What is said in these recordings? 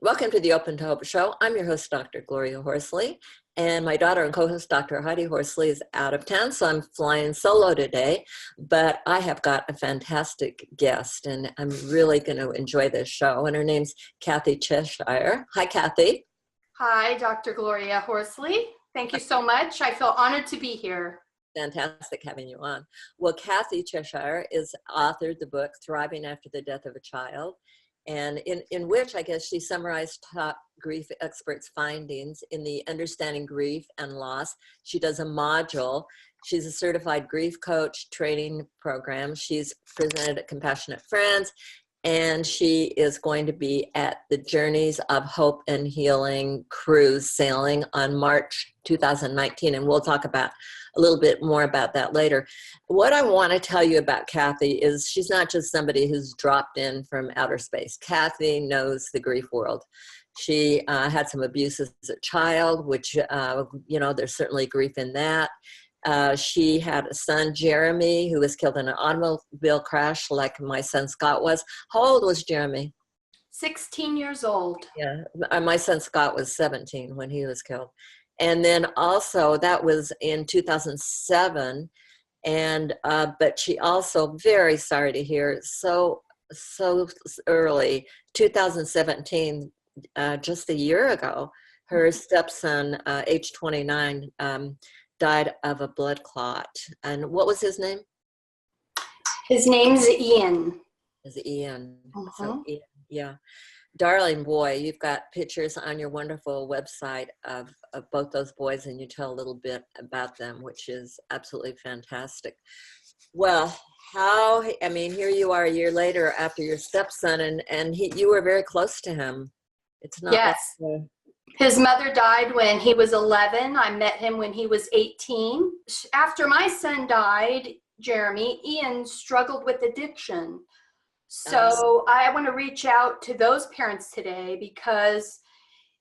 Welcome to the Open to Hope Show. I'm your host, Dr. Gloria Horsley, and my daughter and co-host, Dr. Heidi Horsley, is out of town, so I'm flying solo today, but I have got a fantastic guest, and I'm really going to enjoy this show, and her name's Cathy Cheshire. Hi, Cathy. Hi, Dr. Gloria Horsley. Thank you so much. I feel honored to be here. Fantastic having you on. Well, Cathy Cheshire is authored the book, Thriving After the Death of a Child, and in which I guess she summarized top grief experts' findings in the Understanding Grief and Loss. She does a module. She's a certified grief coach training program. She's presented at Compassionate Friends, and she is going to be at the Journeys of Hope and Healing cruise sailing on March 2019, and we'll talk about a little bit more about that later. What I want to tell you about Cathy is she's not just somebody who's dropped in from outer space. Cathy knows the grief world. She had some abuse as a child, which, there's certainly grief in that. She had a son, Jeremy, who was killed in an automobile crash like my son Scott was. How old was Jeremy? 16 years old. Yeah, my son Scott was 17 when he was killed. And then also that was in 2007. And, but she also, very sorry to hear, so early, 2017, just a year ago, her stepson, age 29, died of a blood clot. And what was his name? His name's Ian. Is Ian. Uh-huh. So Ian, yeah. Darling boy, you've got pictures on your wonderful website of both those boys, and you tell a little bit about them, which is absolutely fantastic. Well, here you are a year later after your stepson, and you were very close to him. It's not. Yes. His mother died when he was 11. I met him when he was 18. After my son died, Jeremy, Ian struggled with addiction. So I want to reach out to those parents today because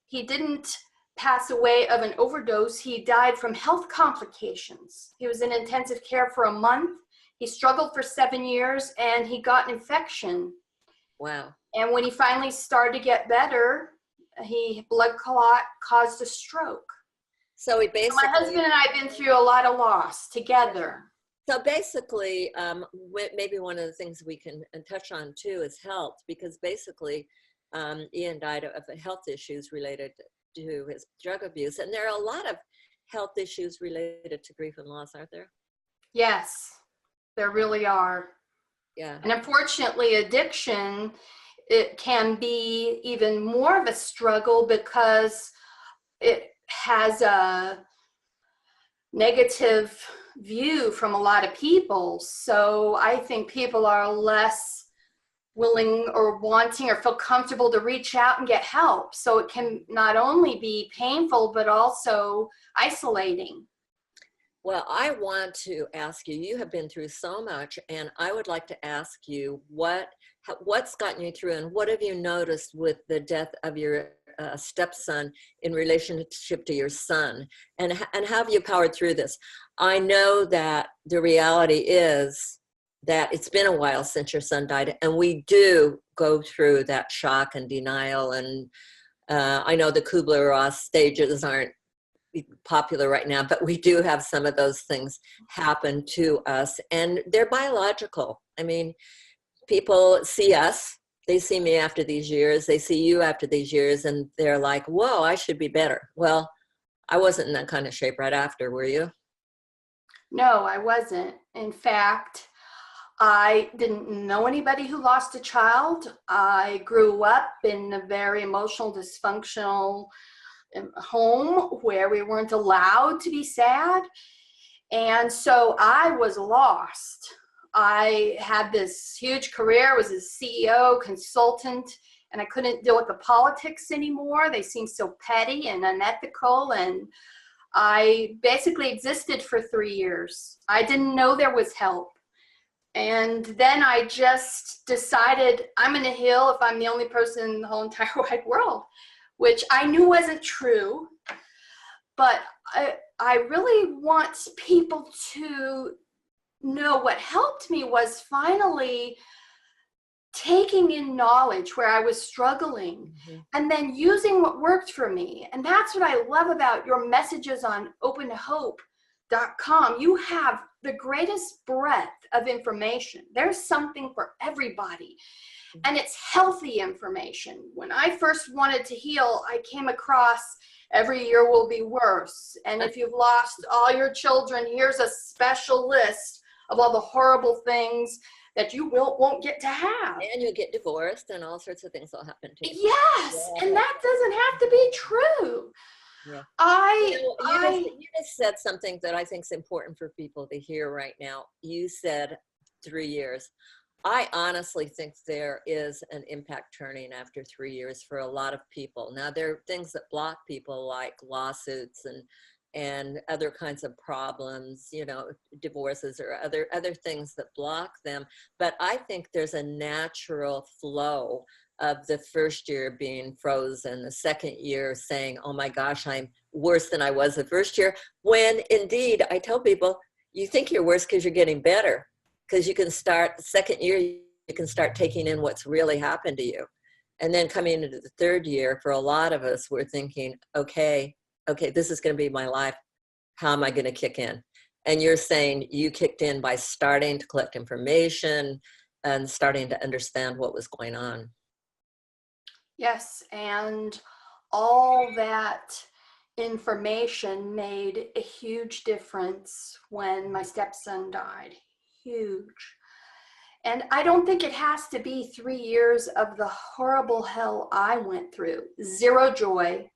he didn't pass away of an overdose. He died from health complications. He was in intensive care for a month. He struggled for 7 years and he got an infection. Wow. And when he finally started to get better, blood clot caused a stroke. So he basically. My husband and I have been through a lot of loss together. So basically, maybe one of the things we can touch on too is health, because basically Ian died of health issues related to his drug abuse. And there are a lot of health issues related to grief and loss, aren't there? Yes, there really are. Yeah. And unfortunately, addiction, it can be even more of a struggle because it has a negative view from a lot of people. So I think people are less willing or wanting or feel comfortable to reach out and get help. So it can not only be painful, but also isolating. Well, I want to ask you, you have been through so much, and I would like to ask you what's gotten you through, and what have you noticed with the death of your stepson in relationship to your son, and how have you powered through this? I know that the reality is that it's been a while since your son died, and we do go through that shock and denial, and I know the Kubler-Ross stages aren't popular right now, but we do have some of those things happen to us, and they're biological. I mean, people see us, they see me after these years, they see you after these years, and they're like, whoa, I should be better. Well, I wasn't in that kind of shape right after, were you? No, I wasn't. In fact, I didn't know anybody who lost a child. I grew up in a very emotional, dysfunctional home where we weren't allowed to be sad. And so I was lost. I had this huge career, was a CEO, consultant, and I couldn't deal with the politics anymore. They seemed so petty and unethical, and I basically existed for 3 years. I didn't know there was help. And then I just decided I'm going to heal if I'm the only person in the whole entire wide world, which I knew wasn't true. But I really want people to know what helped me was finally taking in knowledge where I was struggling, and then using what worked for me. And that's what I love about your messages on opentohope.com. You have the greatest breadth of information. There's something for everybody. And it's healthy information. When I first wanted to heal, I came across every year will be worse. And if you've lost all your children, here's a special list of all the horrible things that you won't get to have. And you'll get divorced and all sorts of things will happen to you. Yes, yeah. And that doesn't have to be true. Yeah. You just said something that I think is important for people to hear right now. You said 3 years. I honestly think there is an impact turning after 3 years for a lot of people. Now, there are things that block people like lawsuits and other kinds of problems, you know, divorces or other things that block them. But I think there's a natural flow of the first year being frozen, the second year saying, oh my gosh, I'm worse than I was the first year. When indeed, I tell people, you think you're worse because you're getting better. Because you can start the second year, you can start taking in what's really happened to you. And then coming into the third year, for a lot of us, we're thinking, okay, this is going to be my life. How am I going to kick in? And you're saying you kicked in by starting to collect information and starting to understand what was going on. Yes, and all that information made a huge difference when my stepson died. Huge. And I don't think it has to be 3 years of the horrible hell I went through. Zero joy,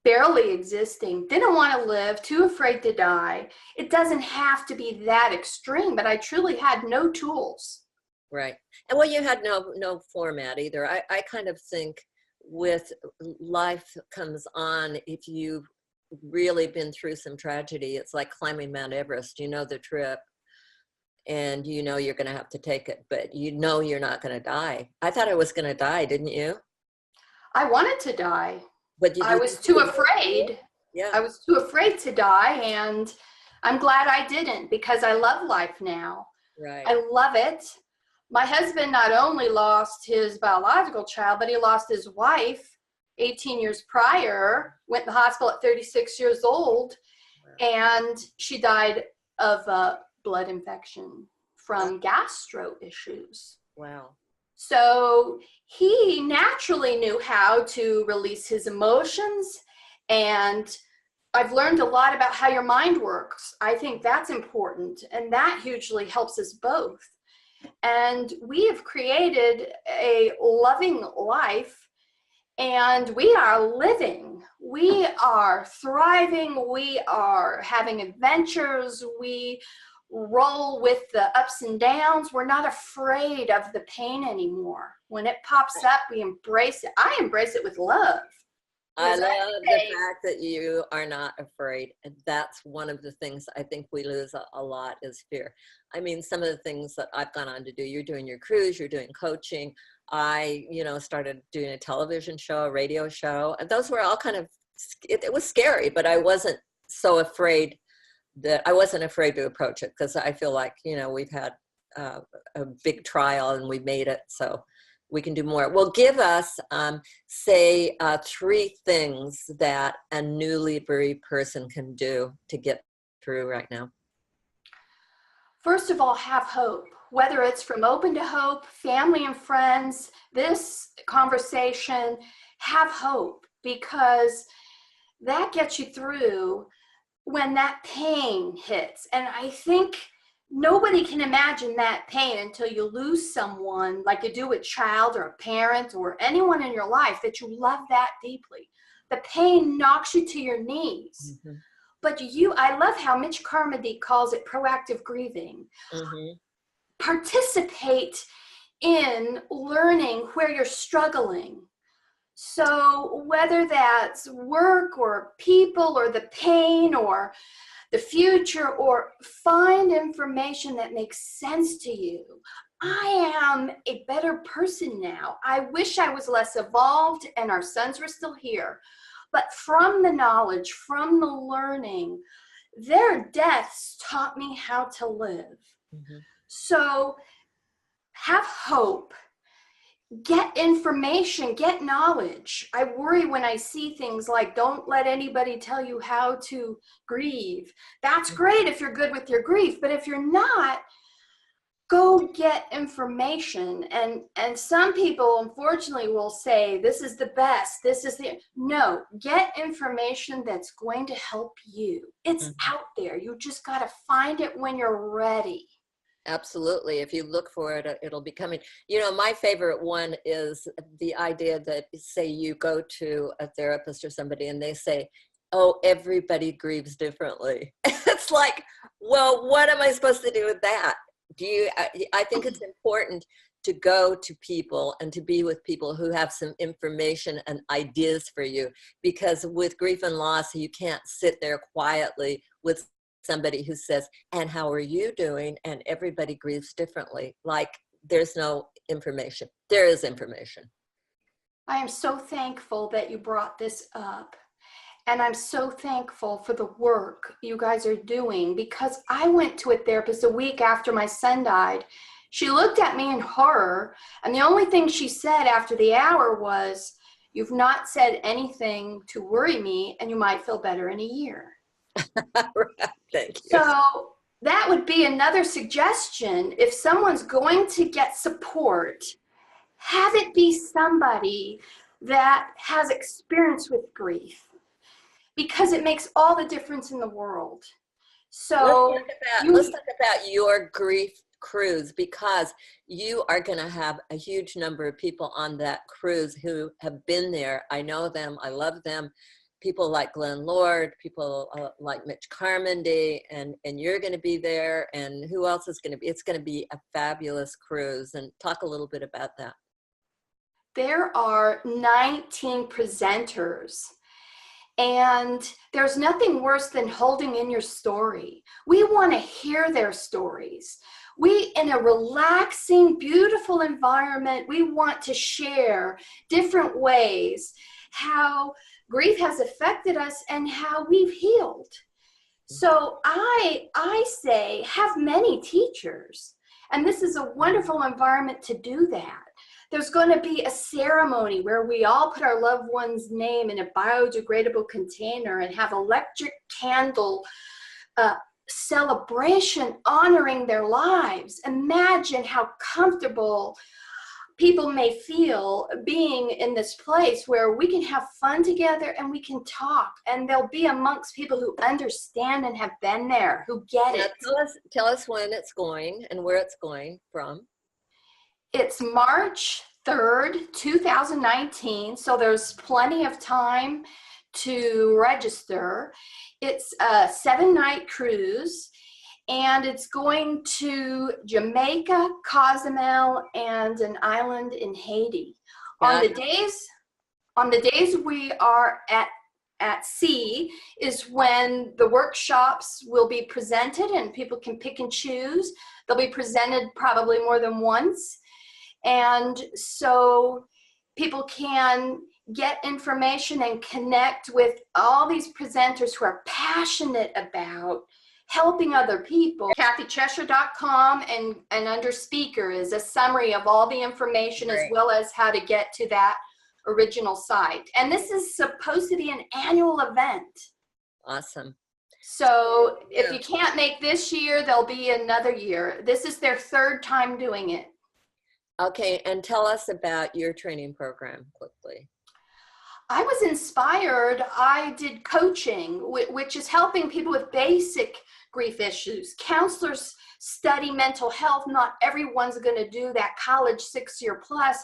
barely existing, didn't want to live, too afraid to die. It doesn't have to be that extreme, but I truly had no tools. Right. And well, you had no format either. I kind of think with life comes on, if you've really been through some tragedy, it's like climbing Mount Everest. You know the trip. And you know you're going to have to take it, but you know you're not going to die. I thought I was going to die, didn't you? I wanted to die, but I was too afraid. Yeah, I was too afraid to die, and I'm glad I didn't, because I love life now. Right. I love it. My husband not only lost his biological child, but he lost his wife 18 years prior, went to the hospital at 36 years old, and she died of blood infection from gastro issues. Wow. So he naturally knew how to release his emotions, and I've learned a lot about how your mind works. I think that's important, and that hugely helps us both. And we have created a loving life, and we are living. We are thriving. We are having adventures. We roll with the ups and downs. We're not afraid of the pain anymore. When it pops up, we embrace it. I embrace it with love. I love the fact that you are not afraid. And that's one of the things I think we lose a lot is fear. I mean, some of the things that I've gone on to do, you're doing your cruise, you're doing coaching. I, started doing a television show, a radio show, and those were all kind of, it was scary, but I wasn't so afraid to approach it, because I feel like, we've had a big trial and we made it, so we can do more. Well, give us, say, 3 things that a newly bereaved person can do to get through right now. First of all, have hope. Whether it's from Open to Hope, family and friends, this conversation, have hope, because that gets you through when that pain hits. And I think nobody can imagine that pain until you lose someone, like you do a child or a parent or anyone in your life that you love that deeply. The pain knocks you to your knees. Mm-hmm. But I love how Mitch Carmody calls it proactive grieving. Mm-hmm. Participate in learning where you're struggling. So whether that's work or people or the pain or the future, or find information that makes sense to you. I am a better person now. I wish I was less evolved and our sons were still here. But from the knowledge, from the learning, their deaths taught me how to live. Mm-hmm. So have hope, get information, get knowledge. I worry when I see things like, don't let anybody tell you how to grieve. That's great if you're good with your grief, but if you're not, go get information. And some people unfortunately will say, this is the best, this is the, no, get information that's going to help you. It's out there. You just got to find it when you're ready. Absolutely. If you look for it, it'll be coming. You know, my favorite one is the idea that, say you go to a therapist or somebody and they say, oh, everybody grieves differently. It's like, well, what am I supposed to do with that? I think it's important to go to people and to be with people who have some information and ideas for you, because with grief and loss, you can't sit there quietly with somebody who says, and how are you doing? And everybody grieves differently. Like, there's no information. There is information. I am so thankful that you brought this up. And I'm so thankful for the work you guys are doing, because I went to a therapist a week after my son died. She looked at me in horror, and the only thing she said after the hour was, you've not said anything to worry me, and you might feel better in a year. Thank you. So that would be another suggestion. If someone's going to get support, have it be somebody that has experience with grief, because it makes all the difference in the world. So let's talk about your grief cruise, because you are going to have a huge number of people on that cruise who have been there. I know them. I love them. People like Glenn Lord, people like Mitch Carmody, and you're going to be there. And who else is going to be? It's going to be a fabulous cruise. And talk a little bit about that. There are 19 presenters. And there's nothing worse than holding in your story. We want to hear their stories. We, in a relaxing, beautiful environment, we want to share different ways how grief has affected us and how we've healed. So I say, have many teachers. And this is a wonderful environment to do that. There's going to be a ceremony where we all put our loved one's name in a biodegradable container and have electric candle celebration honoring their lives. Imagine how comfortable people may feel being in this place where we can have fun together and we can talk, and they'll be amongst people who understand and have been there, who get it. Tell us when it's going and where it's going from. It's March 3rd, 2019, so there's plenty of time to register. It's a 7-night cruise, and it's going to Jamaica, Cozumel, and an island in Haiti. On the days we are at sea is when the workshops will be presented, and people can pick and choose. They'll be presented probably more than once. And so people can get information and connect with all these presenters who are passionate about helping other people. CathyCheshire.com, and under speaker is a summary of all the information, as well as how to get to that original site. And this is supposed to be an annual event. Awesome. So if you can't make this year, there'll be another year. This is their 3rd time doing it. Okay, and tell us about your training program quickly. I was inspired. I did coaching, which is helping people with basic grief issues. Counselors study mental health. Not everyone's going to do that college 6-year plus.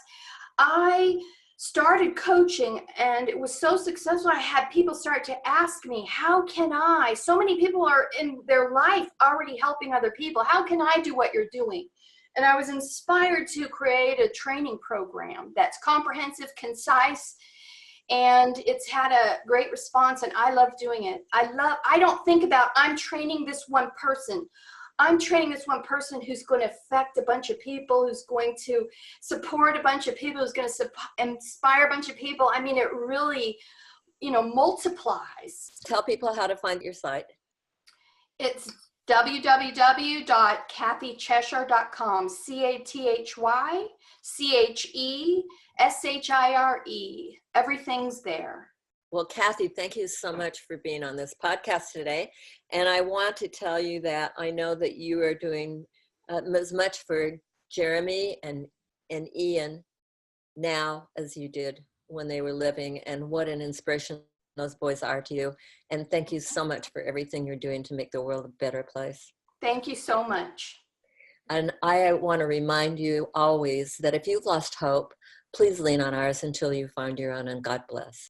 I started coaching, and it was so successful. I had people start to ask me, how can I? So many people are in their life already helping other people. How can I do what you're doing? And I was inspired to create a training program that's comprehensive, concise, and it's had a great response, and I love doing it. I don't think about, I'm training this one person. I'm training this one person who's going to affect a bunch of people, who's going to support a bunch of people, who's going to inspire a bunch of people. I mean, it really, multiplies. Tell people how to find your site. It's www.cathycheshire.com. CathyCheshire. Everything's there. Well, Cathy, thank you so much for being on this podcast today. And I want to tell you that I know that you are doing as much for Jeremy and Ian now as you did when they were living, and what an inspiration those boys are to you. And thank you so much for everything you're doing to make the world a better place. Thank you so much. And I want to remind you always that if you've lost hope, please lean on ours until you find your own, and God bless.